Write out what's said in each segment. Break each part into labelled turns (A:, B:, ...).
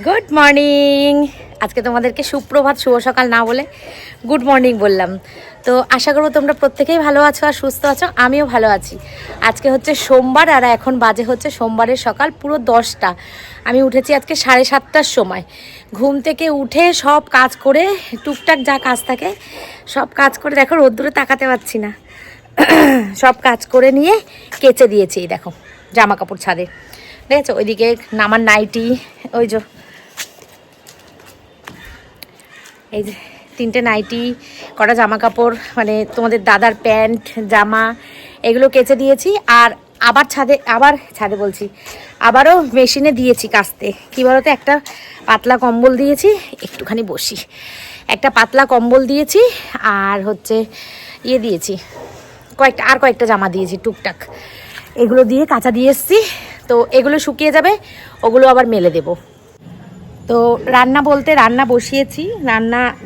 A: Good morning. আজকে তোমাদেরকে সুপ্রভাত শুভ সকাল না বলে গুড মর্নিং বললাম। তো আশা করবো তোমরা প্রত্যেকেই ভালো আছো আর সুস্থ আছো, আমিও ভালো আছি। আজকে হচ্ছে সোমবার আর এখন বাজে হচ্ছে সোমবারের সকাল পুরো 10টা। আমি উঠেছি আজকে 7:30টার সময়। ঘুম থেকে উঠে সব কাজ করে, টুকটাক যা কাজ থাকে সব কাজ করে, দেখো রোদ্দুরে তাকাতে পারছি না, সব কাজ করে নিয়ে কেচে দিয়েছি। এই দেখো জামা কাপড় ছাদে, দেখেছো? ওইদিকে আমার নাইটি, ওই যে এই যে 3টে নাইটি, কটা জামা কাপড়, মানে তোমাদের দাদার প্যান্ট জামা, এগুলো কেচে দিয়েছি। আর আবার ছাদে বলছি, আবারও মেশিনে দিয়েছি কাচতে। কী বলতো, একটা পাতলা কম্বল দিয়েছি, একটুখানি বসি, একটা পাতলা কম্বল দিয়েছি আর হচ্ছে ইয়ে দিয়েছি, কয়েকটা জামা দিয়েছি টুকটাক, এগুলো দিয়ে কাঁচা দিয়ে এসছি। তো এগুলো শুকিয়ে যাবে, ওগুলো আবার মেলে দেবো। তো রান্না বসিয়েছি,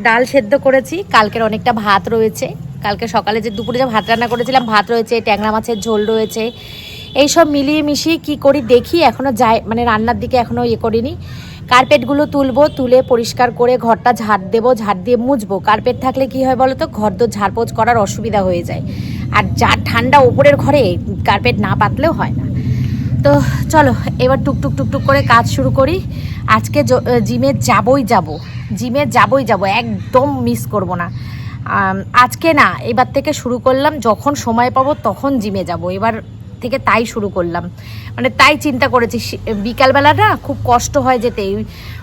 A: ডাল সেদ্ধ করেছি, কালকের অনেকটা ভাত রয়েছে, কালকে সকালে যে দুপুরে যে ভাত রান্না করেছিলাম ভাত রয়েছে, ট্যাংরা মাছের ঝোল রয়েছে, এইসব মিলিয়ে মিশিয়ে কি করি দেখি। এখনও মানে রান্নার দিকে এখনও ইয়ে করিনি। কার্পেটগুলো তুলে পরিষ্কার করে ঘরটা ঝাড় দেবো, ঝাড় দিয়ে মুছবো। কার্পেট থাকলে কি হয় বলো তো, ঘর তো ঝাড়পোছ করার অসুবিধা হয়ে যায়। আর যা ঠান্ডা ওপরের ঘরে কার্পেট না পাতলেও হয় না। তো চলো এবার টুকটুক করে কাজ শুরু করি। আজকে জিমে যাবই যাব, একদম মিস করব না। আজকে না, এবার থেকে শুরু করলাম, যখন সময় পাবো তখন জিমে যাব, এবার থেকে তাই শুরু করলাম। মানে তাই চিন্তা করেছি, বিকালবেলা না খুব কষ্ট হয় যেতে,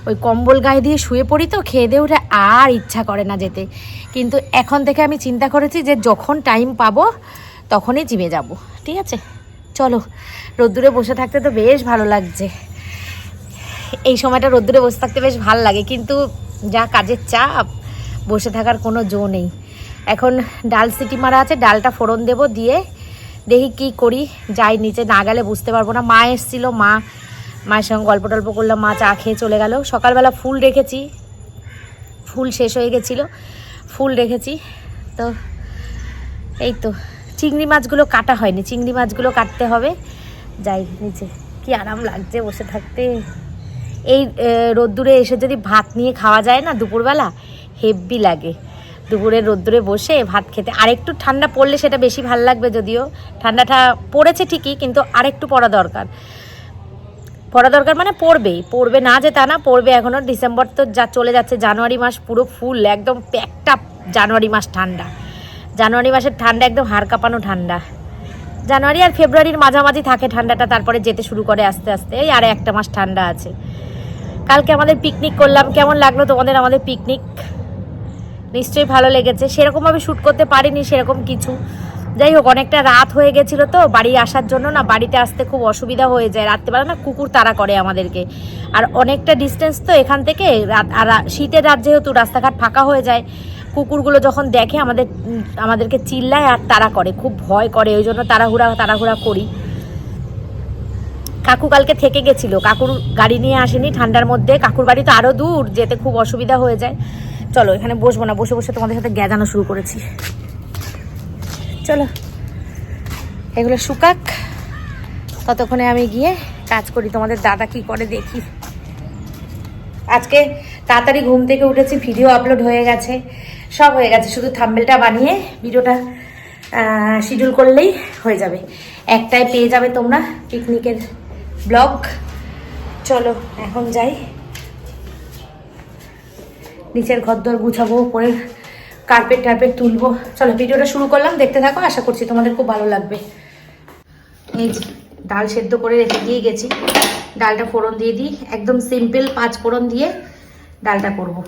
A: ওই কম্বল গায়ে দিয়ে শুয়ে পড়ি, তো খেয়ে দিয়ে উঠে আর ইচ্ছা করে না যেতে। কিন্তু এখন থেকে আমি চিন্তা করেছি যে যখন টাইম পাবো তখনই জিমে যাব। ঠিক আছে, চলো। রোদ্দুরে বসে থাকতে তো বেশ ভালো লাগছে, এই সময়টা রোদ্দুরে বসে থাকতে বেশ ভালো লাগে, কিন্তু যা কাজের চাপ, বসে থাকার কোনো জো নেই। এখন ডাল সিটি মারা আছে, ডালটা ফোড়ন দেব, দিয়ে দেখি কি করি। যাই নিচে, না গেলে বুঝতে পারবো না। মা এসেছিলো, মায়ের সঙ্গে গল্প টল্প করলাম, মা চা খেয়ে চলে গেল। সকালবেলা ফুল রেখেছি, ফুল শেষ হয়ে গেছিলো, ফুল রেখেছি। তো এই তো চিংড়ি মাছগুলো কাটা হয়নি, চিংড়ি মাছগুলো কাটতে হবে। যাই নিচে, কি আরাম লাগছে বসে থাকতে। এই রোদ্দুরে এসে যদি ভাত নিয়ে খাওয়া যায় না দুপুরবেলা, হেভি লাগে দুপুরে রোদ্দুরে বসে ভাত খেতে। আরেকটু ঠান্ডা পড়লে সেটা বেশি ভাল লাগবে, যদিও ঠান্ডাটা পড়েছে ঠিকই, কিন্তু আরেকটু পড়া দরকার মানে পড়বে না যে তা না, পড়বে। এখনও ডিসেম্বর তো যা চলে যাচ্ছে, জানুয়ারি মাস পুরো ফুল একদম প্যাকটা। জানুয়ারি মাস ঠান্ডা, জানুয়ারি মাসের ঠান্ডা একদম হাড় কাঁপানো ঠান্ডা। জানুয়ারি আর ফেব্রুয়ারির মাঝামাঝি থাকে ঠান্ডাটা, তারপরে যেতে শুরু করে আস্তে আস্তে। এই আর একটা মাস ঠান্ডা আছে। কালকে আমাদের পিকনিক করলাম, কেমন লাগলো তোমাদের আমাদের পিকনিক? নিশ্চয়ই ভালো লেগেছে। সেরকমভাবে শ্যুট করতে পারিনি সেরকম কিছু, যাই হোক অনেকটা রাত হয়ে গেছিলো তো বাড়ি আসার জন্য। না, বাড়িতে আসতে খুব অসুবিধা হয়ে যায় রাত্রেবেলা, না কুকুর তাড়া করে আমাদেরকে, আর অনেকটা ডিস্টেন্স তো এখান থেকে। আর শীতের রাত যেহেতু, রাস্তাঘাট ফাঁকা হয়ে যায়, কুকুরগুলো যখন দেখে আমাদেরকে চিল্লায় আর তাড়া করে, খুব ভয় করে, ওই জন্য তাড়াহুড়া করি। কাকু কালকে থেকে গেছিলো, কাকুর গাড়ি নিয়ে আসেনি ঠান্ডার মধ্যে, কাকুর বাড়ি তো আরও দূর, যেতে খুব অসুবিধা হয়ে যায়। চলো এখানে বসবো না, বসে বসে তোমাদের সাথে গ্যাজানো শুরু করেছি। চলো এগুলো শুকাক, ততক্ষণে আমি গিয়ে কাজ করি। তোমাদের দাদা কি করে দেখি। আজকে তাড়াতাড়ি ঘুম থেকে উঠেছি, ভিডিও আপলোড হয়ে গেছে, সব হয়ে গেছে, শুধু থাম্বনেলটা বানিয়ে ভিডিওটা শিডিউল করলেই হয়ে যাবে। একটাই পেয়ে যাবে তোমরা পিকনিকের ব্লগ। চলো এখন যাই, নিচের ঘরদোর গুছাবো, পরে কার্পেট তুলবো। চলো ভিডিওটা শুরু করলাম, দেখতে থাকো, আশা করছি তোমাদের খুব ভালো লাগবে। এই যে ডাল সেদ্ধ করে রেখে দিয়ে গেছি, ডালটা ফোড়ন দিয়ে দিই, একদম সিম্পল 5 ফোড়ন দিয়ে ডালটা করবো।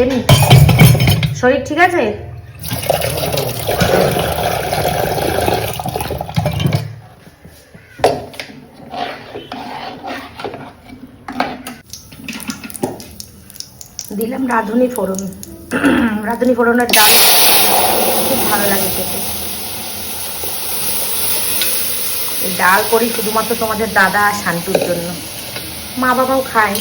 A: এমনি শরীর ঠিক আছে? দিলাম রাঁধুনি ফোড়ন। রাঁধুনি ফোড়নের ডাল খুব ভালো লাগে খেতে। এই ডাল করি শুধুমাত্র তোমাদের দাদা আর শান্তুর জন্য, মা বাবাও খায়।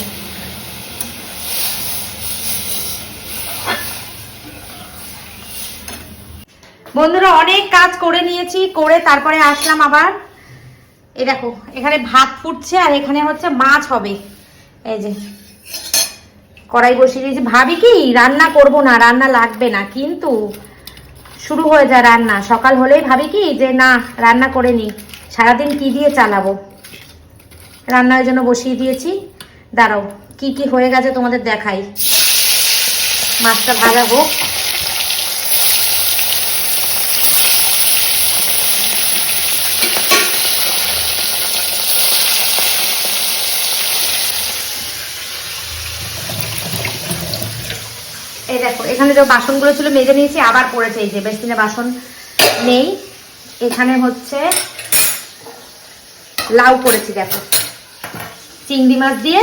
A: বন্ধুরা অনেক কাজ করে নিয়েছি, করে তারপরে আসলাম আবার। এই দেখো এখানে ভাত ফুটছে আর এখানে হচ্ছে মাছ হবে। এই যে কড়াই বসিয়ে দিয়েছি। ভাবি কি রান্না করব না, রান্না লাগবে না, কিন্তু শুরু হয়ে যায় রান্না। সকাল হলেই ভাবি কি যে না রান্না করে নি, সারাদিন কি দিয়ে চালাবো। রান্নার জন্য বসিয়ে দিয়েছি। দাঁড়াও কি কি হয়ে গেছে তোমাদের দেখাই। মাছটা ভাজা হোক। এই দেখো এখানে যে বাসনগুলো ছিল মেজে নিয়েছি, আবার পড়েছে। এই যে বেসিনে বাসন নেই। এখানে হচ্ছে লাউ করেছি, দেখো চিংড়ি মাছ দিয়ে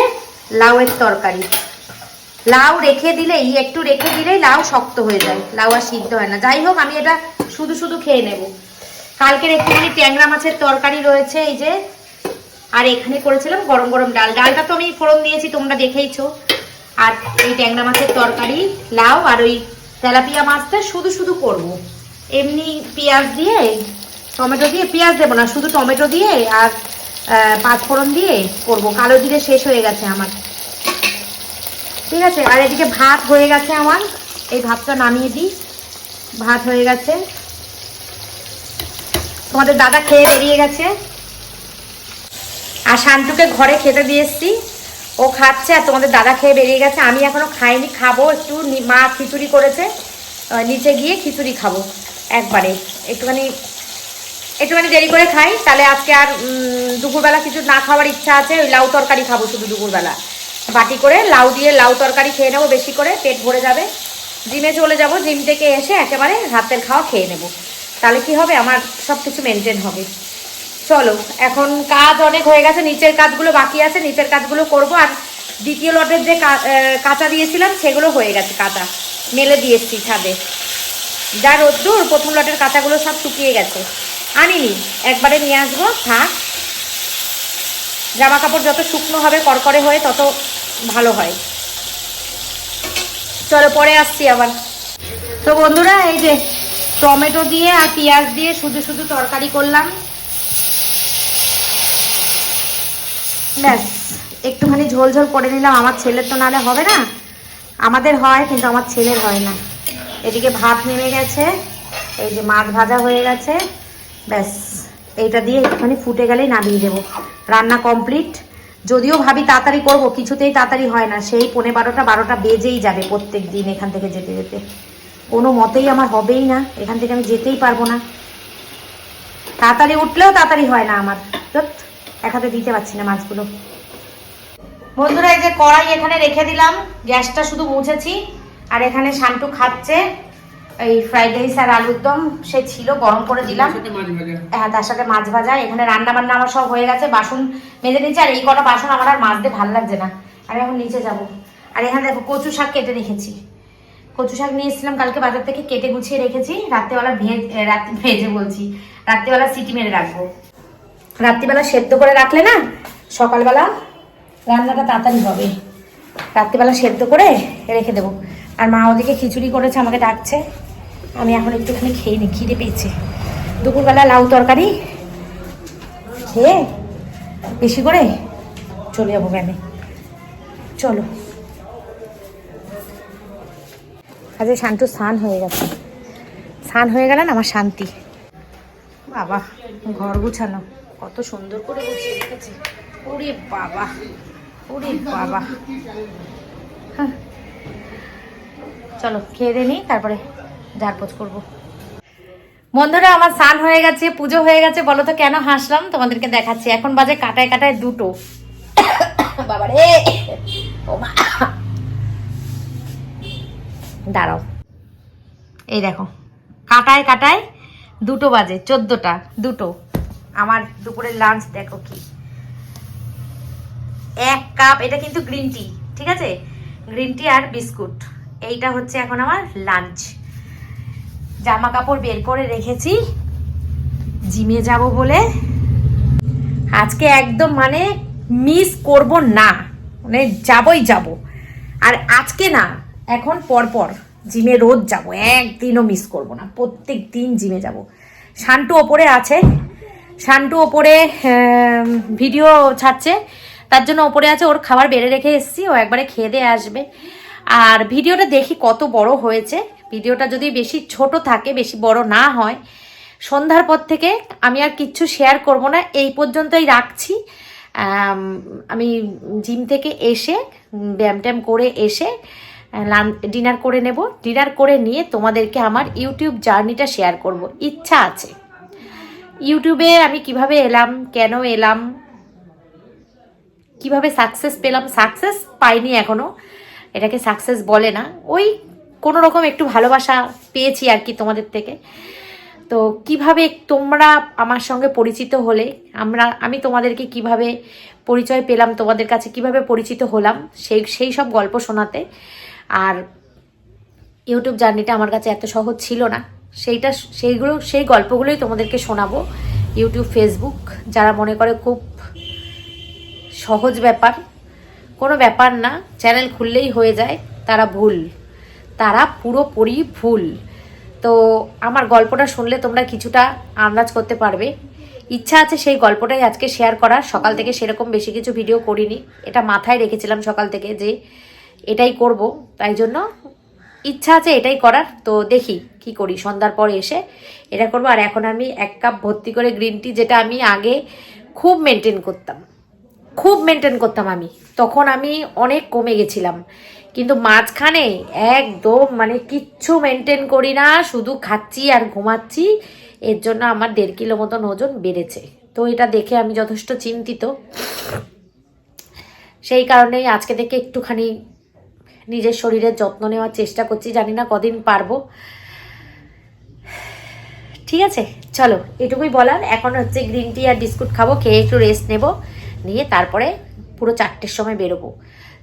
A: লাউয়ের তরকারি। লাউ রেখে দিলেই, একটু রেখে দিলেই লাউ শক্ত হয়ে যায়, লাউ আর সিদ্ধ হয় না। যাই হোক আমি এটা শুধু শুধু খেয়ে নেব। কালকের একটুখানি ট্যাংরা মাছের তরকারি রয়েছে এই যে। আর এখানে করেছিলাম গরম গরম ডাল। ডালটা তো আমি ফোড়ন দিয়েছি, তোমরা দেখেইছো। আর এই ট্যাংরা মাছের তরকারি, লাউ আর ওই তেলাপিয়া মাছটা শুধু শুধু করব। এমনি পেঁয়াজ দিয়ে, টমেটো দিয়ে, পেঁয়াজ দেবো না, শুধু টমেটো দিয়ে আর পাঁচফোড়ন দিয়ে করব। কালো জিরে শেষ হয়ে গেছে আমার, ঠিক আছে। আর এদিকে ভাত হয়ে গেছে আমার, এই ভাতটা নামিয়ে দিই। ভাত হয়ে গেছে, তোমাদের দাদা খেয়ে বেরিয়ে গেছে। আর শান্তুকে ঘরে খেতে দিয়ে এসছি, ও খাচ্ছে। আর তোমাদের দাদা খেয়ে বেরিয়ে গেছে, আমি এখনো খাইনি, খাবো একটু। মা খিচুড়ি করেছে, নিচে গিয়ে খিচুড়ি খাবো একবারে। একটুখানি দেরি করে খাই, তাহলে আজকে আর দুপুরবেলা কিছু না খাওয়ার ইচ্ছা আছে। ওই লাউ তরকারি খাবো শুধু দুপুরবেলা, বাটি করে লাউ দিয়ে লাউ তরকারি খেয়ে নেবো, বেশি করে পেট ভরে যাবে। জিমে চলে যাব, জিম থেকে এসে একেবারে রাতের খাওয়া খেয়ে নেব, তাহলে কি হবে আমার সব কিছু মেনটেন হবে। চলো এখন কাজ অনেক হয়ে গেছে, নিচের কাজগুলো বাকি আছে, নিচের কাজগুলো করব। আর দ্বিতীয় লটের যে কাঁচা দিয়েছিলাম সেগুলো হয়ে গেছে, কাঁচা মেলে দিয়েছি ছাদে। যা রোদ্দুর, প্রথম লটের কাঁচাগুলো সব শুকিয়ে গেছে, আনিনি, একবারে নিয়ে আসবো। থাক, জামা কাপড় যত শুকনো হবে করকরে হয়ে তত ভালো হয়। চলো পরে আসছি আবার। তো বন্ধুরা এই যে টমেটো দিয়ে আর পেঁয়াজ দিয়ে শুধু শুধু তরকারি করলাম, ব্যাস। একটুখানি ঝোল ঝোল করে নিলাম। আমার ছেলের তো নাহলে হবে না, আমাদের হয় কিন্তু আমার ছেলের হয় না। এদিকে ভাত নেমে গেছে, এই যে মাছ ভাজা হয়ে গেছে, ব্যাস। এইটা দিয়ে একটুখানি ফুটে গেলেই নামিয়ে দেবো, রান্না কমপ্লিট। যদিও ভাবি তাড়াতাড়ি করব, কিছুতেই তাড়াতাড়ি হয় না। সেই 11:30-12টা বেজেই যাবে প্রত্যেক দিন এখান থেকে যেতে যেতে। কোনো মতেই আমার হবেই না, এখান থেকে আমি যেতেই পারবো না। তাড়াতাড়ি উঠলেও তাড়াতাড়ি হয় না আমার। এক হাতে দিতে পারছি না মাছগুলো। বন্ধুরা এই যে কড়াই এখানে রেখে দিলাম, গ্যাসটা শুধু মুছেছি। আর এখানে শান্টু খাচ্ছে এই ফ্রাইড রাইস আর আলুর দম, সে ছিল গরম করে দিলাম। হ্যাঁ, তার সাথে মাছ ভাজা। এখানে রান্না বান্না আমার সব হয়ে গেছে, বাসন মেজে নিয়েছি। আর এই কটা বাসন আমার আর মাজতে ভালো লাগছে না, আমি এখন নিচে যাব। আর এখানে দেখো কচু শাক কেটে রেখেছি। কচু শাক নিয়ে এসেছিলাম কালকে বাজার থেকে, কেটে গুছিয়ে রেখেছি। রাত্রেবেলা ভেজে বলছি, রাত্রেবেলা সিটি মেরে রাখবো। রাত্রিবেলা সেদ্ধ করে রাখলে না সকালবেলা রান্নাটা তাড়াতাড়ি হবে। রাত্রিবেলা সেদ্ধ করে রেখে দেবো। আর মা ওদিকে খিচুড়ি করেছে, আমাকে ডাকছে। আমি এখন একটুখানি খেয়ে নিই, খিদে পেয়েছে। দুপুরবেলা লাউ তরকারি খেয়ে বেশি করে চলে যাবো ব্যানে। চলো, আজকে শান্তু স্নান হয়ে গেছে। স্নান হয়ে গেলে না আমার শান্তি। বাবা ঘর গুছানো কত সুন্দর করে গুছিয়ে রেখেছে। ওরে বাবা, ওরে বাবা। হ্যাঁ, চলো খেয়ে দিয়ে নিই, তারপরে ঝাড়পোছ করবো। বন্ধুরা আমার স্নান হয়ে গেছে, পুজো হয়ে গেছে। বলো তো কেন হাসলাম, তোমাদেরকে দেখাচ্ছি। এখন বাজে কাটায় কাটায় 2টো। বাবা রে, ও মা, দাঁড়াও। এই দেখো কাটায় কাটায় 2টো বাজে, 14টা 2টো। আমার দুপুরের লাঞ্চ দেখো কি, 1 কাপ। এটা কিন্তু গ্রিন টি, ঠিক আছে। গ্রিন টি আর বিস্কুট, এইটা হচ্ছে এখন আমার লাঞ্চ। জামা কাপড় বের করে রেখেছি জিমে যাব বলে, আজকে একদম মানে মিস করব না, মানে যাবই যাব। আর আজকে না, এখন পরপর জিমে রোজ যাব, একদিনও মিস করব না, প্রত্যেক দিন জিমে যাব। শান্টু ওপরে আছে, শান্টু ওপরে ভিডিও ছাড়ছে, তার জন্য ওপরে আছে, ওর খাবার বেড়ে রেখে এসেছি, ও একবারে খেয়ে দিয়ে আসবে। আর ভিডিওটা দেখি কত বড় হয়েছে, ভিডিওটা যদি বেশি ছোট থাকে, বেশি বড় না হয়, সন্ধ্যার পর থেকে আমি আর কিচ্ছু শেয়ার করব না, এই পর্যন্তই রাখছি। আমি জিম থেকে এসে ব্যায়াম ট্যাম করে এসে ডিনার করে নেব, ডিনার করে নিয়ে তোমাদেরকে আমার ইউটিউব জার্নিটা শেয়ার করব। ইচ্ছা আছে ইউটিউবে আমি কিভাবে এলাম, কেন এলাম, কিভাবে সাকসেস পেলাম। সাকসেস পাইনি এখনো, এটাকে সাকসেস বলে না, ওই কোনো রকম একটু ভালোবাসা পেয়েছি আর কি তোমাদের থেকে। তো কিভাবে তোমরা আমার সঙ্গে পরিচিত হলে, আমি তোমাদেরকে কিভাবে পরিচয় পেলাম, তোমাদের কাছে কিভাবে পরিচিত হলাম, সেই সব গল্প শোনাতে। আর ইউটিউব জার্নিটা আমার কাছে এত সহজ ছিল না, সেই গল্পগুলোই তোমাদেরকে শোনাবো। ইউটিউব, ফেসবুক যারা মনে করে খুব সহজ ব্যাপার, কোনো ব্যাপার না, চ্যানেল খুললেই হয়ে যায়, তারা ভুল, তারা পুরোপুরি ভুল। তো আমার গল্পটা শুনলে তোমরা কিছুটা আন্দাজ করতে পারবে। ইচ্ছা আছে সেই গল্পটাই আজকে শেয়ার করার। সকাল থেকে সেরকম বেশি কিছু ভিডিও করিনি, এটা মাথায় রেখেছিলাম সকাল থেকে যে এটাই করব, তাই জন্য ইচ্ছা আছে এটাই করার। তো দেখি কি করি, সন্ধ্যার পর এসে এটা করবো। আর এখন আমি 1 কাপ ভর্তি করে গ্রিন টি, যেটা আমি আগে খুব মেনটেন করতাম আমি, তখন আমি অনেক কমে গেছিলাম, কিন্তু মাঝখানে একদম মানে কিচ্ছু মেনটেন করি না, শুধু খাচ্ছি আর ঘুমাচ্ছি, এর জন্য আমার 1.5 কিলো মতন ওজন বেড়েছে। তো এটা দেখে আমি যথেষ্ট চিন্তিত, সেই কারণেই আজকে থেকে একটুখানি নিজের শরীরের যত্ন নেওয়ার চেষ্টা করছি, জানি না কদিন পারবো। ঠিক আছে, চলো এটুকুই বলার। এখন হচ্ছে গ্রিন টি আর বিস্কুট খাবো, খেয়ে একটু রেস্ট নেব, নিয়ে তারপরে পুরো 4টের সময় বেরোবো।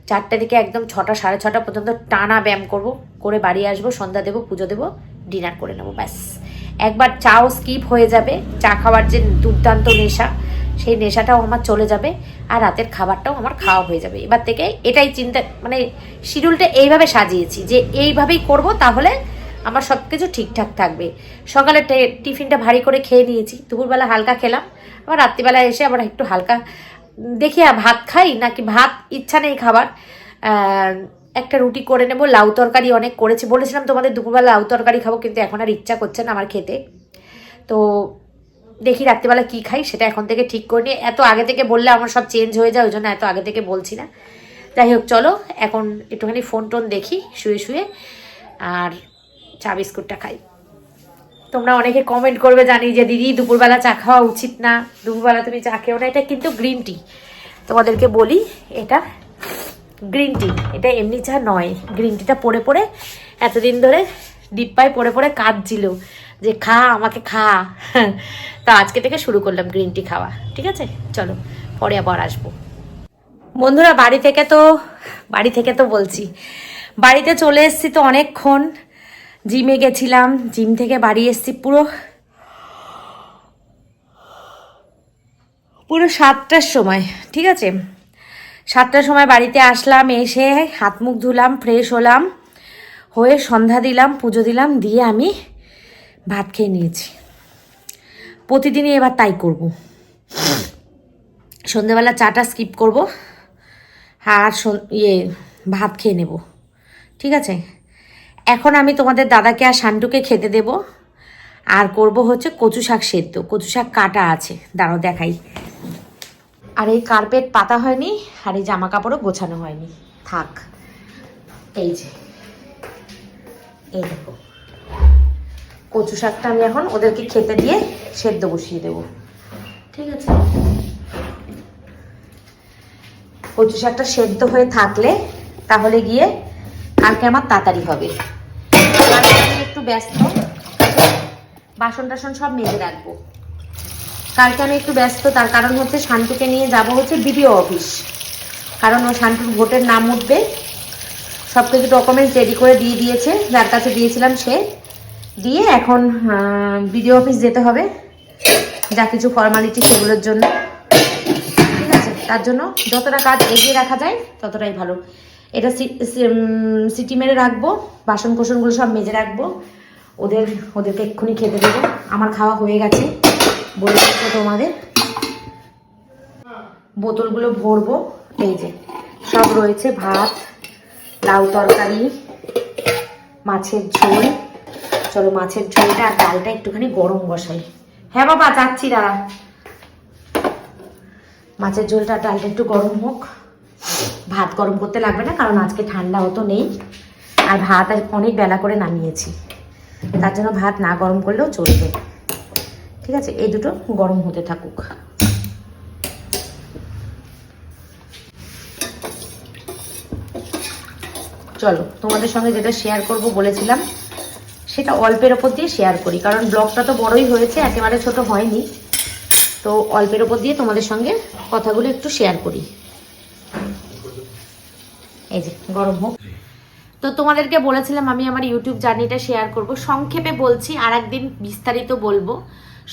A: 4টে থেকে একদম 6টা, 6:30 পর্যন্ত টানা ব্যায়াম করব, করে বাড়ি আসবো, সন্ধ্যা দেবো, পুজো দেবো, ডিনার করে নেবো, ব্যাস। একবার চাও স্কিপ হয়ে যাবে, চা খাওয়ার যে দুর্দান্ত নেশা, সেই নেশাটাও আমার চলে যাবে, আর রাতের খাবারটাও আমার খাওয়া হয়ে যাবে। এবার থেকে এটাই চিন্তা, মানে শিডিউলটা এইভাবে সাজিয়েছি যে এইভাবেই করব, তাহলে আমার সব কিছু ঠিকঠাক থাকবে। সকালে টিফিনটা ভারী করে খেয়ে নিয়েছি, দুপুরবেলা হালকা খেলাম, আবার রাত্রিবেলা এসে আবার একটু হালকা দেখি ভাত খাই নাকি, ভাত ইচ্ছা নেই খাবার, একটা রুটি করে নেব। লাউ তরকারি অনেক করেছি, বলেছিলাম তোমাদের দুপুরবেলা লাউ তরকারি খাবো, কিন্তু এখন আর ইচ্ছা করছে না আমার খেতে। তো দেখি রাত্রিবেলা কি খাই, সেটা এখন থেকে ঠিক করে নিয়ে, এত আগে থেকে বললে আমার সব চেঞ্জ হয়ে যায়, ওই জন্য এত আগে থেকে বলছি না। যাই হোক, চলো এখন একটুখানি ফোন টোন দেখি শুয়ে শুয়ে, আর চা বিস্কুটটা খাই। তোমরা অনেকে কমেন্ট করবে জানি যে দিদি দুপুরবেলা চা খাওয়া উচিত না, দুপুরবেলা তুমি চা খেও না। এটা কিন্তু গ্রিন টি, তোমাদেরকে বলি, এটা গ্রিন টি, এটা এমনি চা নয়। গ্রিন টিটা পড়ে পড়ে এতদিন ধরে ডিপ্পায় পড়ে পড়ে কাঁদছিল যে খা, আমাকে খা। তা আজকে থেকে শুরু করলাম গ্রিন টি খাওয়া। ঠিক আছে, চলো পরে আবার আসবো। বন্ধুরা, বাড়ি থেকে তো বলছি, বাড়িতে চলে এসেছি তো অনেকক্ষণ, জিমে গেছিলাম, জিম থেকে বাড়ি এসেছি পুরো 7টার সময়। ঠিক আছে, 7টার সময় বাড়িতে আসলাম, এসে হাত মুখ ধুলাম, ফ্রেশ হলাম, হয়ে সন্ধ্যা দিলাম, পুজো দিলাম, দিয়ে আমি ভাত খেয়ে নিয়েছি। প্রতিদিনই এবার তাই করব, সন্ধ্যেবেলা চাটা স্কিপ করব, আর ভাত খেয়ে নেব। ঠিক আছে, এখন আমি তোমাদের দাদাকে আর শান্টুকে খেতে দেব, আর করব হচ্ছে কচু শাক সেদ্ধ। কচু শাক কাটা আছে, দাঁড়াও দেখাই। আর এই কার্পেট পাতা হয়নি, আর এই জামা কাপড়ও গোছানো হয়নি, থাক। এই যে এই দেখো, কচু শাকটা আমি এখন ওদেরকে খেতে দিয়ে সেদ্ধ বসিয়ে দেব। ঠিক আছে, কচু শাকটা সেদ্ধ হয়ে থাকলে তাহলে গিয়ে কালকে আমার তাড়াতাড়ি হবে। কালকে আমি একটু ব্যস্ত, বাসন টাসন সব মেজে রাখবো। কালকে আমি একটু ব্যস্ত, তার কারণ হচ্ছে শান্তুকে নিয়ে যাব হচ্ছে বিডিও অফিস, কারণ ও শান্তুর ভোটের নাম উঠবে, সব কিছু ডকুমেন্টস রেডি করে দিয়ে দিয়েছে, যার কাছে দিয়েছিলাম সে দিয়ে এখন বিডিও অফিস যেতে হবে যা কিছু ফর্মালিটি সেগুলোর জন্য। ঠিক আছে, তার জন্য যতটা কাজ এগিয়ে রাখা যায় ততটাই ভালো। এটা সিটি মেরে রাখবো, বাসন কোসনগুলো সব মেজে রাখবো, ওদেরকে এক্ষুনি খেতে দেবো। আমার খাওয়া হয়ে গেছে বলে দিচ্ছি তোমাদের। বোতলগুলো ভরবো, এই যে সব রয়েছে, ভাত, লাউ তরকারি, মাছের ঝোল। চলো মাছের ঝোলটা আর ডালটা একটুখানি গরম বসাই। হ্যাঁ বাবা যাচ্ছি, দাঁড়া। মাছের ঝোলটা আর ডালটা একটু গরম হোক। ভাত গরম করতে লাগবে না, কারণ আজকে ঠান্ডা অত নেই, আর ভাত অনেক বেলা করে নামিয়েছি, তার জন্য ভাত না গরম করলেও চলবে। ঠিক আছে, এই দুটো গরম হতে থাকুক। চলো তোমাদের সঙ্গে যেটা শেয়ার করব বলেছিলাম সেটা অল্পের ওপর দিয়ে শেয়ার করি, কারণ ব্লগটা তো বড়ই হয়েছে, একেবারে ছোট হয়নি। তো অল্পের ওপর দিয়ে তোমাদের সঙ্গে কথাগুলো একটু শেয়ার করি। এই যে গরম হোক। তো তোমাদেরকে বলেছিলাম আমি আমার ইউটিউব জার্নিটা শেয়ার করব, সংক্ষেপে বলছি, আর একদিন বিস্তারিত বলবো।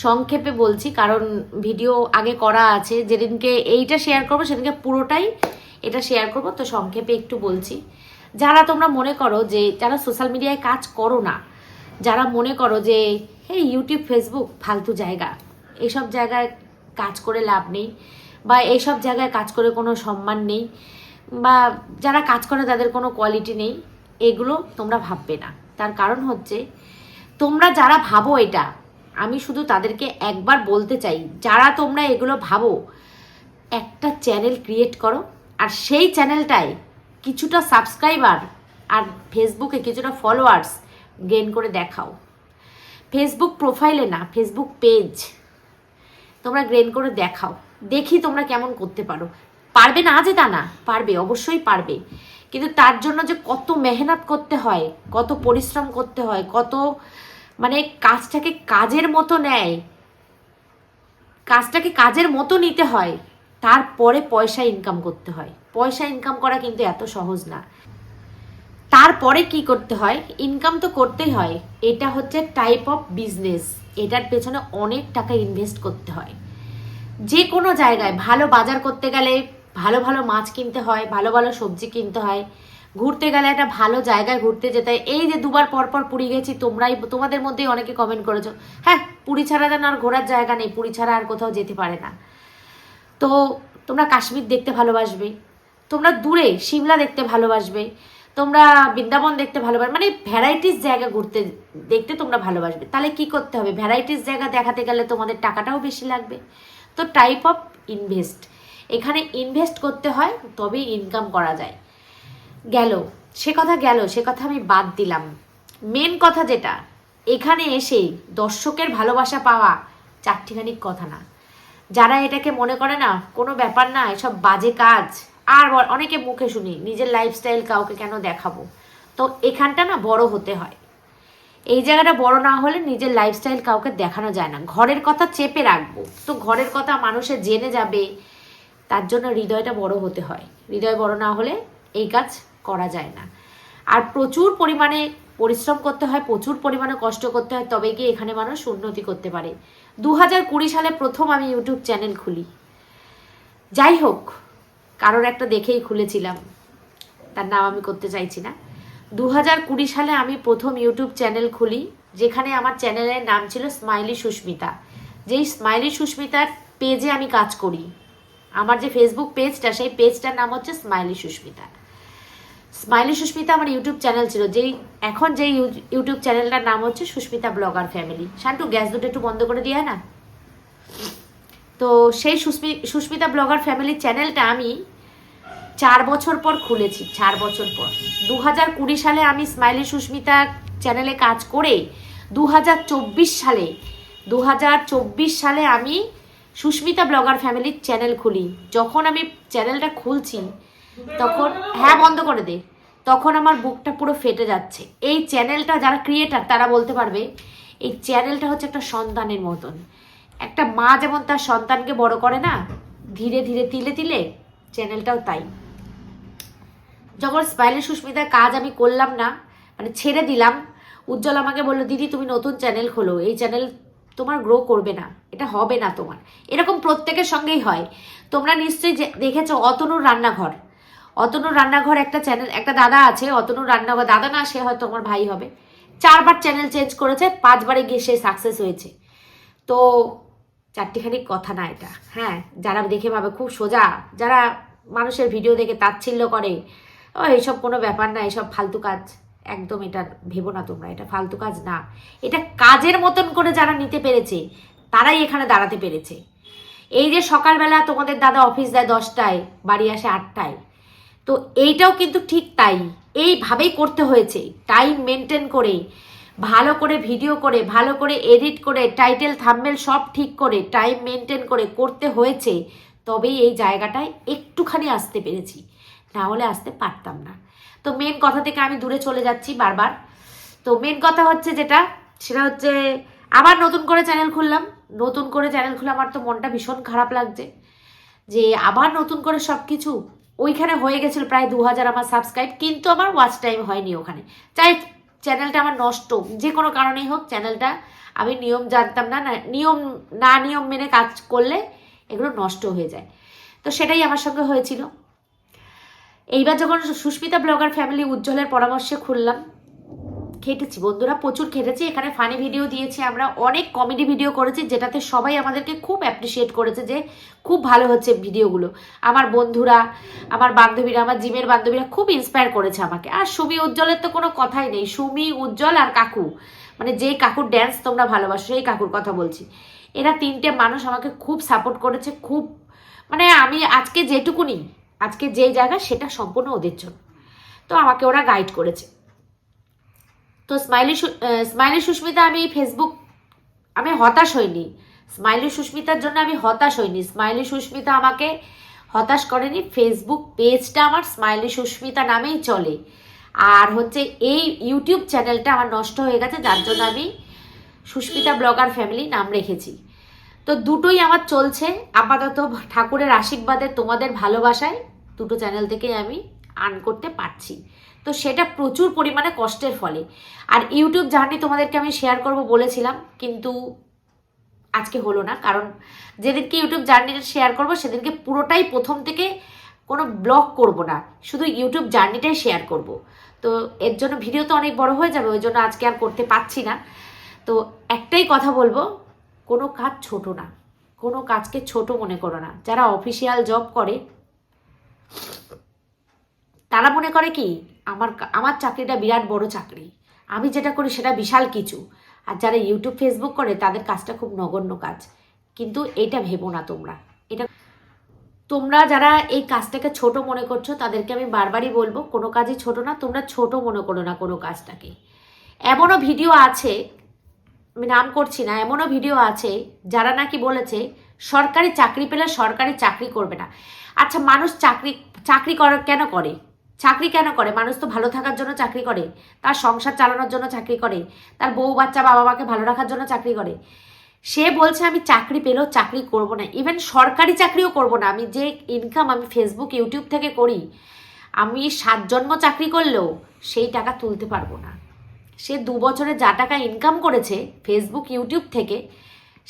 A: সংক্ষেপে বলছি কারণ ভিডিও আগে করা আছে, যেদিনকে এইটা শেয়ার করবো সেদিনকে পুরোটাই এটা শেয়ার করব। তো সংক্ষেপে একটু বলছি। যারা তোমরা মনে করো যে যারা সোশ্যাল মিডিয়ায় কাজ করো না, যারা মনে করো যে এই ইউটিউব ফেসবুক ফালতু জায়গা, এইসব জায়গায় কাজ করে লাভ নেই, বা এইসব জায়গায় কাজ করে কোনো সম্মান নেই, বা যারা কাজ করে তাদের কোনো কোয়ালিটি নেই, এগুলো তোমরা ভাববে না। তার কারণ হচ্ছে তোমরা যারা ভাবো এটা, আমি শুধু তাদেরকে একবার বলতে চাই, যারা তোমরা এগুলো ভাবো, একটা চ্যানেল ক্রিয়েট করো, আর সেই চ্যানেলটায় কিছুটা সাবস্ক্রাইবার আর ফেসবুকে কিছুটা ফলোয়ার্স গেইন করে দেখাও। ফেসবুক প্রোফাইলে না, ফেসবুক পেজ তোমরা গেইন করে দেখাও, দেখি তোমরা কেমন করতে পারো। পারবে না যে তা না, পারবে, অবশ্যই পারবে, কিন্তু তার জন্য যে কত মেহনত করতে হয়, কত পরিশ্রম করতে হয়, কত মানে কাজটাকে কাজের মতো নেয়, কাজটাকে কাজের মতো নিতে হয়, তারপরে পয়সা ইনকাম করতে হয়। পয়সা ইনকাম করা কিন্তু এত সহজ না। তারপরে কি করতে হয়, ইনকাম তো করতেই হয়, এটা হচ্ছে টাইপ অফ বিজনেস, এটার পেছনে অনেক টাকা ইনভেস্ট করতে হয়। যে কোনো জায়গায় ভালো বাজার করতে গেলে ভালো ভালো মাছ কিনতে হয়, ভালো ভালো সবজি কিনতে হয়, ঘুরতে গেলে একটা ভালো জায়গায় ঘুরতে যেতে হয়। এই যে দুবার পরপর পুরী গেছি, তোমাদের মধ্যেই অনেকে কমেন্ট করেছো, হ্যাঁ পুরী ছাড়া যেন আর ঘোরার জায়গা নেই, পুরী ছাড়া আর কোথাও যেতে পারে না। তো তোমরা কাশ্মীর দেখতে ভালোবাসবে, তোমরা দূরে সিমলা দেখতে ভালোবাসবে, তোমরা বৃন্দাবন দেখতে ভালোবাসবে, মানে ভ্যারাইটিস জায়গা ঘুরতে দেখতে তোমরা ভালোবাসবে। তাহলে কি করতে হবে, ভ্যারাইটিস জায়গা দেখাতে গেলে তোমাদের টাকাটাও বেশি লাগবে। তো টাইপ অফ ইনভেস্ট, এখানে ইনভেস্ট করতে হয়, তবেই ইনকাম করা যায়। গেল সে কথা আমি বাদ দিলাম। মেন কথা যেটা, এখানে এসে দর্শকের ভালোবাসা পাওয়া চারটিখানি কথা না। যারা এটাকে মনে করে না কোনো ব্যাপার না, এসব বাজে কাজ, আর অনেকে মুখে শুনি নিজের লাইফস্টাইল কাউকে কেন দেখাবো, তো এখানটা না বড় হতে হয়। এই জায়গাটা বড় না হলে নিজের লাইফস্টাইল কাউকে দেখানো যায় না। ঘরের কথা চেপে রাখবো, তো ঘরের কথা মানুষে জেনে যাবে, তার জন্য হৃদয়টা বড় হতে হয়। হৃদয় বড় না হলে এই কাজ করা যায় না। আর প্রচুর পরিমাণে পরিশ্রম করতে হয়, প্রচুর পরিমাণে কষ্ট করতে হয়, তবে গিয়ে এখানে মানুষ উন্নতি করতে পারে। 2020 সালে প্রথম আমি ইউটিউব চ্যানেল খুলি, যাই হোক কারোর একটা দেখেই খুলেছিলাম, তার নাম আমি করতে চাইছি না। 2020 সালে আমি প্রথম ইউটিউব চ্যানেল খুলি, যেখানে আমার চ্যানেলের নাম ছিল স্মাইলি সুস্মিতা। যেই স্মাইলি সুস্মিতার পেজে আমি কাজ করি, আমার যে ফেসবুক পেজটা, সেই পেজটার নাম হচ্ছে স্মাইলি সুস্মিতা। স্মাইলি সুস্মিতা আমার ইউটিউব চ্যানেল ছিল, এখন যেই ইউটিউব চ্যানেলটার নাম হচ্ছে সুস্মিতা ব্লগার ফ্যামিলি। শান্টু গ্যাস দুটো একটু বন্ধ করে দিয়ে না। তো সেই সুস্মিতা ব্লগার ফ্যামিলি চ্যানেলটা আমি 4 বছর পর খুলেছি, 4 বছর পর। 2020 সালে আমি স্মাইলি সুস্মিতা চ্যানেলে কাজ করে 2024 সালে আমি সুস্মিতা ব্লগার ফ্যামিলির চ্যানেল খুলি। যখন আমি চ্যানেলটা খুলছি তখন, হ্যাঁ বন্ধ করে দে, তখন আমার বুকটা পুরো ফেটে যাচ্ছে। এই চ্যানেলটা যারা ক্রিয়েটার তারা বলতে পারবে, এই চ্যানেলটা হচ্ছে একটা সন্তানের মতন। একটা মা যেমন তার সন্তানকে বড় করে না, ধীরে ধীরে তিলে তিলে, চ্যানেলটাও তাই। যখন স্মাইলি সুস্মিতার কাজ আমি করলাম না, মানে ছেড়ে দিলাম, উজ্জ্বল আমাকে বললো দিদি তুমি নতুন চ্যানেল খোলো, এই চ্যানেল তোমার গ্রো করবে না, এটা হবে না তোমার। এরকম প্রত্যেকের সঙ্গেই হয়। তোমরা নিশ্চয়ই দেখেছো অতনুর রান্নাঘর, অতনুর রান্নাঘর একটা চ্যানেল, একটা দাদা আছে অতনুর রান্নাঘর, দাদা না সে হয়তো আমার ভাই হবে, 4বার চ্যানেল চেঞ্জ করেছে, 5বারে গিয়ে সে সাকসেস হয়েছে। তো চারটিখানি কথা না এটা, হ্যাঁ, যারা দেখে ভাবে খুব সোজা, যারা মানুষের ভিডিও দেখে তাচ্ছিল্য করে, ও এইসব কোনো ব্যাপার না, এসব ফালতু কাজ, একদম এটা ভেবো না তোমরা, এটা ফালতু কাজ না। এটা কাজের মতন করে যারা নিতে পেরেছে তারাই এখানে দাঁড়াতে পেরেছে। এই যে সকালবেলা তোমাদের দাদা অফিস দেয় 10টায়, বাড়ি আসে 8টায়, তো এইটাও কিন্তু ঠিক তাই, এইভাবেই করতে হয়েছে, টাইম মেনটেন করে, ভালো করে ভিডিও করে, ভালো করে এডিট করে, টাইটেল থাম্বনেল সব ঠিক করে, টাইম মেনটেন করে করতে হয়েছে, তবেই এই জায়গাটায় একটুখানি আসতে পেরেছি, না হলে আসতে পারতাম না। তো মেন কথা থেকে আমি দূরে চলে যাচ্ছি বারবার। তো মেন কথা হচ্ছে যেটা, সেটা হচ্ছে আবার নতুন করে চ্যানেল খুললাম, নতুন করে চ্যানেল খুলে আমার তো মনটা ভীষণ খারাপ লাগছে যে আবার নতুন করে সব কিছু। ওইখানে হয়ে গেছিল প্রায় 2000 আমার সাবস্ক্রাইব, কিন্তু আমার ওয়াচ টাইম হয়নি ওখানে। চাই চ্যানেলটা আমার নষ্ট, যে কোনো কারণেই হোক, চ্যানেলটা আমি নিয়ম জানতাম না, নিয়ম মেনে কাজ করলে এগুলো নষ্ট হয়ে যায়। তো সেটাই আমার সঙ্গে হয়েছিল। এইবার যখন সুস্মিতা ব্লগার ফ্যামিলি উজ্জ্বলের পরামর্শে খুললাম, খেটেছি বন্ধুরা, প্রচুর খেটেছি। এখানে ফানি ভিডিও দিয়েছি, আমরা অনেক কমেডি ভিডিও করেছি, যেটাতে সবাই আমাদেরকে খুব অ্যাপ্রিসিয়েট করেছে যে খুব ভালো হচ্ছে ভিডিওগুলো। আমার বন্ধুরা, আমার বান্ধবীরা, আমার জিমের বান্ধবীরা খুব ইন্সপায়ার করেছে আমাকে। আর সুমি উজ্জ্বলের তো কোনো কথাই নেই, সুমি উজ্জ্বল আর কাকু, মানে যেই কাকুর ড্যান্স তোমরা ভালোবাসো সেই কাকুর কথা বলছি, এরা 3টে মানুষ আমাকে খুব সাপোর্ট করেছে, খুব, মানে আমি আজকে যেটুকুনি, আজকে যে জায়গা সেটা সম্পূর্ণ ওদের জন্য। তো আমাকে ওরা গাইড করেছে। তো স্মাইলি সুস্মিতা, আমি ফেসবুক, আমি হতাশ হইনি, স্মাইলি সুস্মিতার জন্য আমি হতাশ হইনি, স্মাইলি সুস্মিতা আমাকে হতাশ করেনি। ফেসবুক পেজটা আমার স্মাইলি সুস্মিতা নামেই চলে, আর হচ্ছে এই ইউটিউব চ্যানেলটা আমার নষ্ট হয়ে গেছে, যার জন্য আমি সুস্মিতা ব্লগার ফ্যামিলি নাম রেখেছি। তো দুটোই আমার চলছে আপাতত, ঠাকুরের আশীর্বাদে, তোমাদের ভালোবাসায় দুটো চ্যানেল থেকে আমি আর্ন করতে পারছি। তো সেটা প্রচুর পরিমাণে কষ্টের ফলে। আর ইউটিউব জার্নি তোমাদেরকে আমি শেয়ার করব বলেছিলাম, কিন্তু আজকে হলো না, কারণ যেদিনকে ইউটিউব জার্নিটা শেয়ার করব সেদিনকে পুরোটাই প্রথম থেকে কোনো ব্লগ করব না, শুধু ইউটিউব জার্নিটাই শেয়ার করব। তো এর জন্য ভিডিও তো অনেক বড় হয়ে যাবে, ওই জন্য আজকে আর করতে পারছি না। তো একটাই কথা বলবো, কোনো কাজ ছোট না, কোনো কাজকে ছোট মনে করো না। যারা অফিসিয়াল জব করে তারা মনে করে কি আমার চাকরিটা বিরাট বড় চাকরি, আমি যেটা করি সেটা বিশাল কিছু। আর যারা ইউটিউব ফেসবুক করে তাদের কাজটা খুব নগণ্য কাজ, কিন্তু এটা ভেবো না তোমরা। এটা তোমরা যারা এই কাজটাকে ছোট মনে করছো তাদেরকে আমি বারবারই বলবো, কোনো কাজই ছোট না, তোমরা ছোট মনে করো না কোনো কাজটাকে। এমনও ভিডিও আছে, আমি নাম করছি না, এমনও ভিডিও আছে যারা নাকি বলেছে সরকারি চাকরি পেলে সরকারি চাকরি করবে না। আচ্ছা, মানুষ চাকরি কেন করে? চাকরি কেন করে? মানুষ তো ভালো থাকার জন্য চাকরি করে, তার সংসার চালানোর জন্য চাকরি করে, তার বউ বাচ্চা বাবা মাকে ভালো রাখার জন্য চাকরি করে। সে বলছে আমি চাকরি পেলেও চাকরি করব না, ইভেন সরকারি চাকরিও করব না। আমি যে ইনকাম আমি ফেসবুক ইউটিউব থেকে করি, আমি 7 জন্ম চাকরি করলেও সেই টাকা তুলতে পারবো না। সে 2 বছরে যা টাকা ইনকাম করেছে ফেসবুক ইউটিউব থেকে,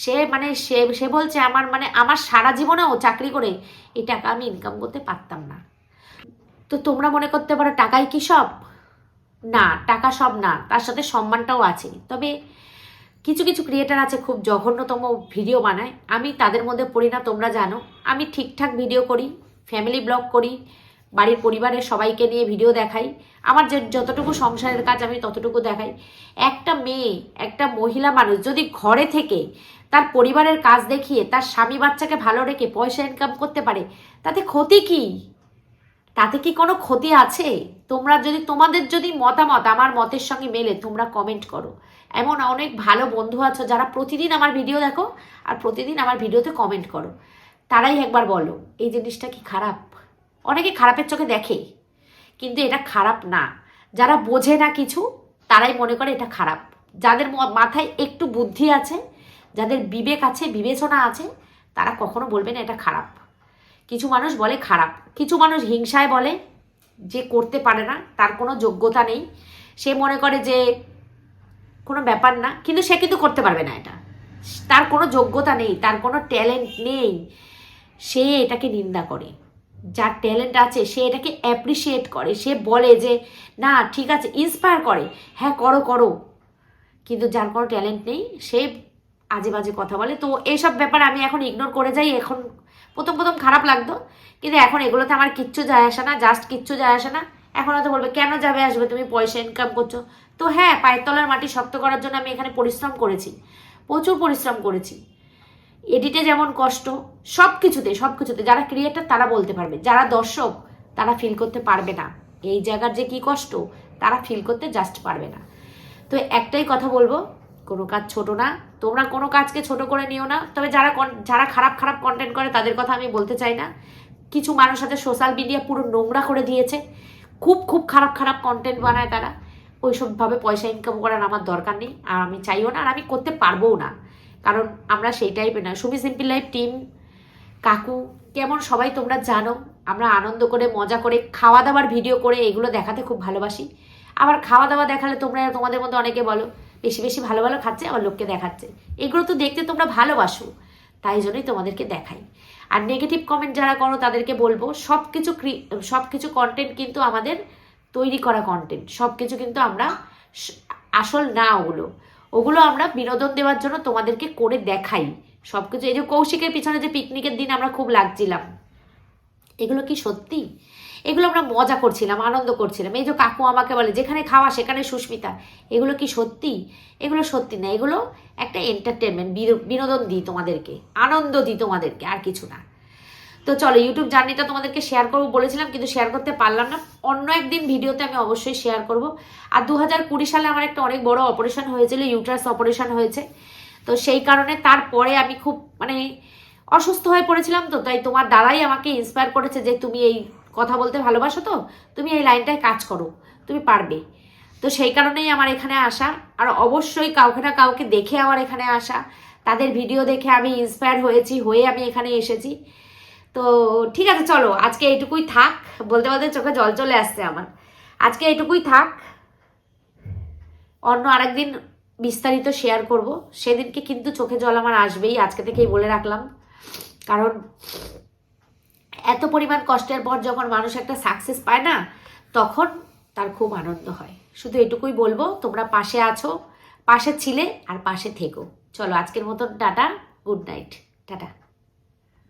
A: সে বলছে আমার সারা জীবনেও চাকরি করে এই টাকা আমি ইনকাম করতে পারতাম না। তো তোমরা মনে করতে পারো টাকাই কি সব? না, টাকা সব না, তার সাথে সম্মানটাও আছে। তবে কিছু কিছু ক্রিয়েটার আছে খুব জঘন্যতম ভিডিও বানায়, আমি তাদের মধ্যে পড়ি না, তোমরা জানো। আমি ঠিকঠাক ভিডিও করি, ফ্যামিলি ব্লগ করি, বাড়ির পরিবারের সবাইকে নিয়ে ভিডিও দেখাই, আমার যতটুকু সংসারের কাজ আমি ততটুকু দেখাই। একটা মেয়ে, একটা মহিলা মানুষ যদি ঘরে থেকে তার পরিবারের কাজ দেখিয়ে তার স্বামী বাচ্চাকে ভালো রেখে পয়সা ইনকাম করতে পারে, তাতে ক্ষতি কি? তাতে কি কোনো ক্ষতি আছে? তোমাদের যদি মতামত আমার মতের সঙ্গে মেলে তোমরা কমেন্ট করো। এমন অনেক ভালো বন্ধু আছো যারা প্রতিদিন আমার ভিডিও দেখো আর প্রতিদিন আমার ভিডিওতে কমেন্ট করো, তারাই একবার বলো এই জিনিসটা কি খারাপ? অনেকে খারাপের চোখে দেখে, কিন্তু এটা খারাপ না। যারা বোঝে না কিছু তারাই মনে করে এটা খারাপ। যাদের মাথায় একটু বুদ্ধি আছে, যাদের বিবেক আছে, বিবেচনা আছে, তারা কখনো বলবে না এটা খারাপ। কিছু মানুষ বলে খারাপ, কিছু মানুষ হিংসায় বলে, যে করতে পারে না, তার কোনো যোগ্যতা নেই, সে মনে করে যে কোনো ব্যাপার না, কিন্তু সে কিন্তু করতে পারবে না, এটা তার কোনো যোগ্যতা নেই, তার কোনো ট্যালেন্ট নেই, সে এটাকে নিন্দা করে। যার ট্যালেন্ট আছে সে এটাকে অ্যাপ্রিসিয়েট করে, সে বলে যে না ঠিক আছে, ইন্সপায়ার করে, হ্যাঁ করো করো। কিন্তু যার কোনো ট্যালেন্ট নেই সে আজে বাজে কথা বলে। তো এইসব ব্যাপার আমি এখন ইগনোর করে যাই। এখন প্রথম প্রথম খারাপ লাগতো, কিন্তু এখন এগুলোতে আমার কিচ্ছু যায় আসে না, জাস্ট কিচ্ছু যায় আসে না। এখন হয়তো বলবে কেন যাবে আসবে, তুমি পয়সা ইনকাম করছো। তো হ্যাঁ, পায়ের তলার মাটি শক্ত করার জন্য আমি এখানে পরিশ্রম করেছি, প্রচুর পরিশ্রম করেছি। এডিটে যেমন কষ্ট, সব কিছুতে যারা ক্রিয়েটার তারা বলতে পারবে, যারা দর্শক তারা ফিল করতে পারবে না এই জায়গার যে কি কষ্ট, তারা ফিল করতে জাস্ট পারবে না। তো একটাই কথা বলবো, কোনো কাজ ছোট না, তোমরা কোনো কাজকে ছোট করে নিও না। তবে যারা খারাপ খারাপ কন্টেন্ট করে তাদের কথা আমি বলতে চাই না। কিছু মানুষ আছে সোশ্যাল মিডিয়া পুরো নোংরা করে দিয়েছে, খুব খুব খারাপ খারাপ কন্টেন্ট বানায় তারা। ওইসবভাবে পয়সা ইনকাম করার আমার দরকার নেই, আর আমি চাইও না, আর আমি করতে পারবোও না, কারণ আমরা সেই টাইপের না। সুমি সিম্পল লাইফ টিম, কাকু কেমন সবাই তোমরা জানো, আমরা আনন্দ করে মজা করে খাওয়া দাওয়ার ভিডিও করে এগুলো দেখাতে খুব ভালোবাসি। আবার খাওয়া দাওয়া দেখালে তোমরা, তোমাদের মধ্যে অনেকে বলো বেশি বেশি ভালো ভালো খাচ্ছে আবার লোককে দেখাচ্ছে, এগুলো তো দেখতে তোমরা ভালোবাসো, তাই জন্যই তোমাদেরকে দেখাই। আর নেগেটিভ কমেন্ট যারা করো তাদেরকে বলবো, সব কিছু কন্টেন্ট কিন্তু আমাদের তৈরি করা কন্টেন্ট, সব কিছু কিন্তু আমরা আসল না, ওগুলো আমরা বিনোদন দেওয়ার জন্য তোমাদেরকে করে দেখাই সব কিছু। এই যে কৌশিকের পিছনে যে পিকনিকের দিন আমরা খুব লাগছিলাম, এগুলো কি সত্যি? এগুলো আমরা মজা করছিলাম, আনন্দ করছিলাম। এই যে কাকু আমাকে বলে যেখানে খাওয়া সেখানে সুস্মিতা, এগুলো কি সত্যি? এগুলো সত্যি না, এগুলো একটা এন্টারটেনমেন্ট, বিনোদন দিই তোমাদেরকে, আনন্দ দিই তোমাদেরকে, আর কিছু না। তো চলো, ইউটিউব জার্নিটা তোমাদেরকে শেয়ার করবো বলেছিলাম, কিন্তু শেয়ার করতে পারলাম না। অন্য একদিন ভিডিওতে আমি অবশ্যই শেয়ার করব। আর 2020 সালে আমার একটা অনেক বড় অপারেশন হয়েছিল, ইউট্রাস অপারেশন হয়েছে। তো সেই কারণে তারপরে আমি খুব অসুস্থ হয়ে পড়েছিলাম। তো তাই তোমার দ্বারাই আমাকে ইন্সপায়ার করেছে যে তুমি এই কথা বলতে ভালোবাসো, তো তুমি এই লাইনটায় কাজ করো, তুমি পারবে। তো সেই কারণেই আমার এখানে আসা, আর অবশ্যই কাউকে না কাউকে দেখে আমার এখানে আসা, তাদের ভিডিও দেখে আমি ইন্সপায়ার হয়ে আমি এখানে এসেছি। তো ঠিক আছে, চলো আজকে এইটুকুই থাক। বলতে বলতে চোখে জল চলে আসছে আমার। আজকে এইটুকুই থাক, অন্য আরেকদিন বিস্তারিত শেয়ার করব। সেদিনকে কিন্তু চোখে জল আমার আসবেই, আজকে থেকেই বলে রাখলাম। কারণ এত পরিমাণ কষ্টের পর যখন মানুষ একটা সাকসেস পায় না, তখন তার খুব আনন্দ হয়। শুধু এটুকুই বলবো, তোমরা পাশে আছো, পাশে ছিলে, আর পাশে থেকো। চলো আজকের মতন টাটা, গুড নাইট, টাটা।